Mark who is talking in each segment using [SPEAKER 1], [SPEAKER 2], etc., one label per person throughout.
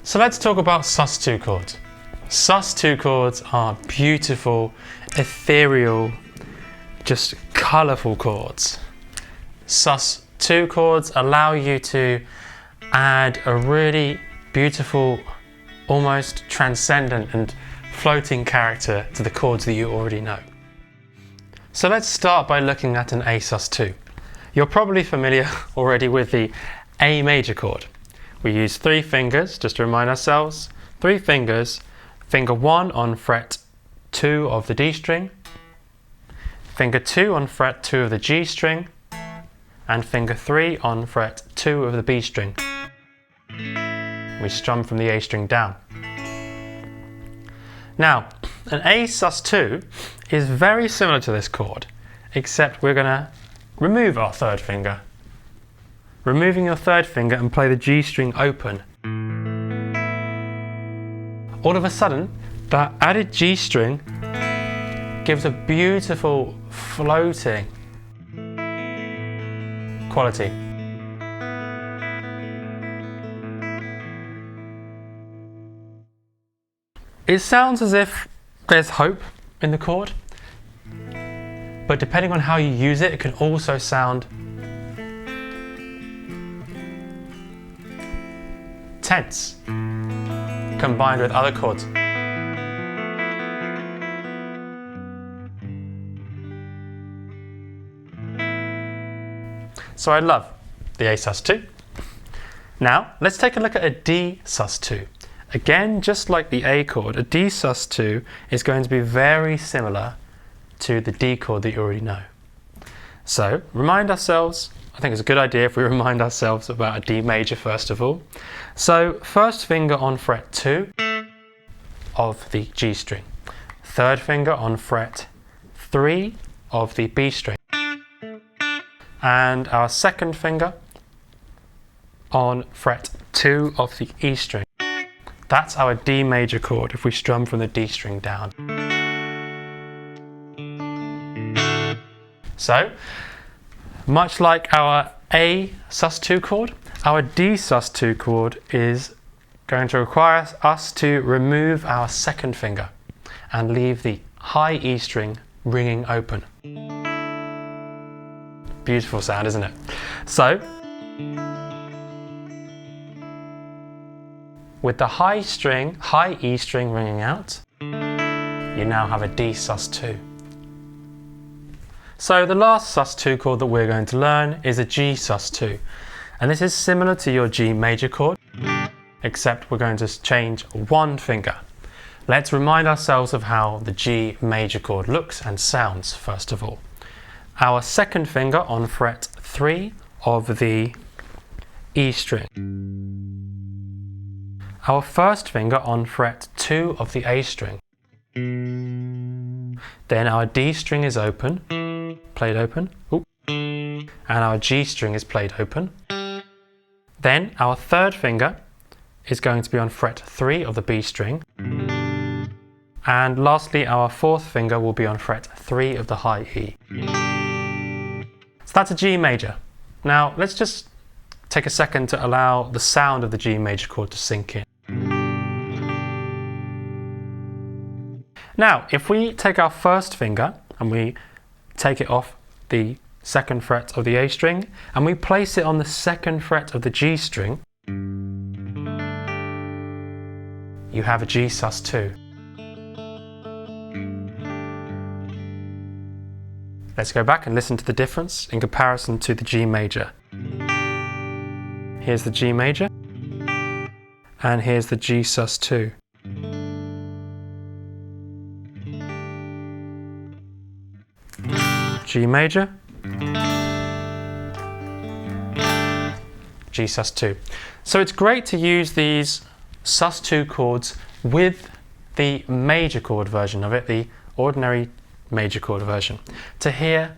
[SPEAKER 1] So let's talk about sus2 chords. Sus2 chords are beautiful, ethereal, just colourful chords. Sus2 chords allow you to add a really beautiful, almost transcendent and floating character to the chords that you already know. So let's start by looking at an A sus2. You're probably familiar already with the A major chord. We use 3 fingers, just to remind ourselves, 3 fingers, finger 1 on fret 2 of the D string, finger 2 on fret 2 of the G string, and finger 3 on fret 2 of the B string. We strum from the A string down. Now, an A sus2 is very similar to this chord, except we're going to remove our 3rd finger. Removing your 3rd finger and play the G string open. All of a sudden, that added G string gives a beautiful floating quality. It sounds as if there's hope in the chord, but depending on how you use it, it can also sound tense, combined with other chords. So I love the A sus2. Now, let's take a look at a D sus2. Again, just like the A chord, a D sus2 is going to be very similar to the D chord that you already know. So, remind ourselves, I think it's a good idea if we remind ourselves about a D major first of all. So, 1st finger on fret 2 of the G string, 3rd finger on fret 3 of the B string, and our 2nd finger on fret 2 of the E string. That's our D major chord if we strum from the D string down. So, much like our A sus2 chord, our D sus2 chord is going to require us to remove our 2nd finger and leave the high E string ringing open. Beautiful sound, isn't it? So, with the high E string ringing out, you now have a D sus2. So the last sus2 chord that we're going to learn is a G sus2. And this is similar to your G major chord, except we're going to change 1 finger. Let's remind ourselves of how the G major chord looks and sounds first of all. Our 2nd finger on fret 3 of the E string. Our 1st finger on fret 2 of the A string. Then our D string is open, played open, and our G string is played open. Then our 3rd finger is going to be on fret 3 of the B string. And lastly, our 4th finger will be on fret 3 of the high E. So that's a G major. Now let's just take a second to allow the sound of the G major chord to sink in. Now, if we take our 1st finger and we take it off the 2nd fret of the A string and we place it on the 2nd fret of the G string, you have a G sus2. Let's go back and listen to the difference in comparison to the G major. Here's the G major, and here's the G sus2. G major, G sus2. So it's great to use these sus2 chords with the major chord version of it, the ordinary major chord version, to hear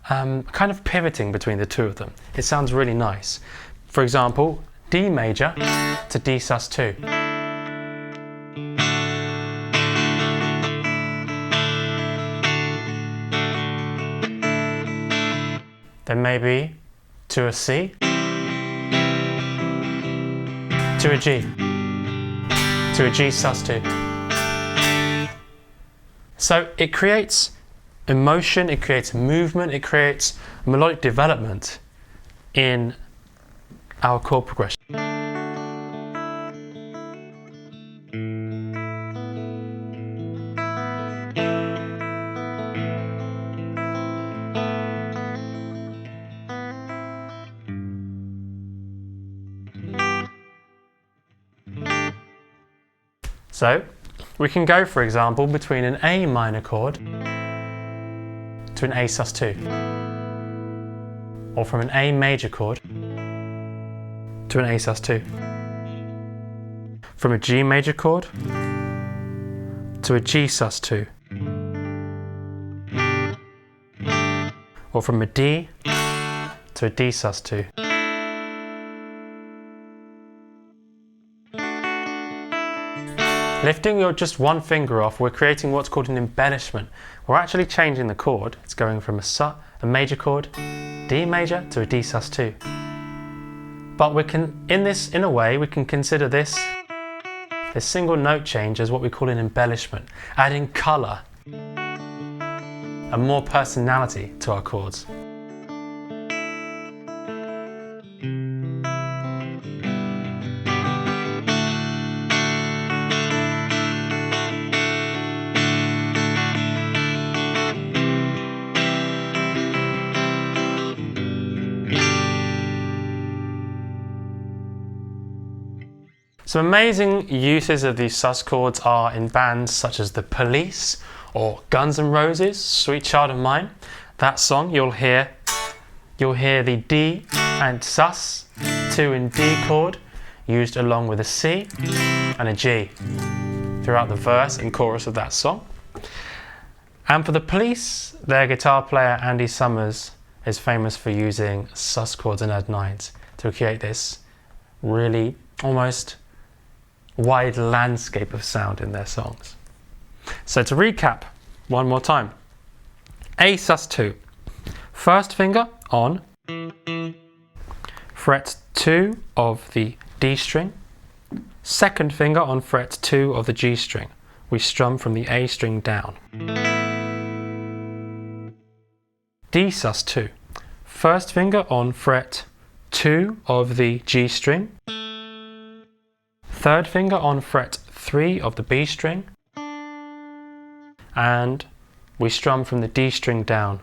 [SPEAKER 1] kind of pivoting between the two of them. It sounds really nice. For example, D major to D sus2. Then maybe to a C, to a G. to a G sus2. So it creates emotion, it creates movement, it creates melodic development in our chord progression. So we can go, for example, between an A minor chord to an A sus2, or from an A major chord to an A sus2, from a G major chord to a G sus2, or from a D to a D sus2. Lifting just one finger off, we're creating what's called an embellishment. We're actually changing the chord. It's going from a major chord, D major, to a D sus2. But we can, in a way, we can consider this single note change as what we call an embellishment, adding colour and more personality to our chords. Some amazing uses of these sus chords are in bands such as The Police or Guns N' Roses, Sweet Child of Mine. That song you'll hear the D and sus2 and D chord used along with a C and a G throughout the verse and chorus of that song. And for The Police, their guitar player Andy Summers is famous for using sus chords and add nines to create this really almost wide landscape of sound in their songs. So to recap one more time, A sus2, first finger on fret 2 of the D string, second finger on fret 2 of the G string. We strum from the A string down. D sus2, first finger on fret 2 of the G string, third finger on fret 3 of the B string, and we strum from the D string down.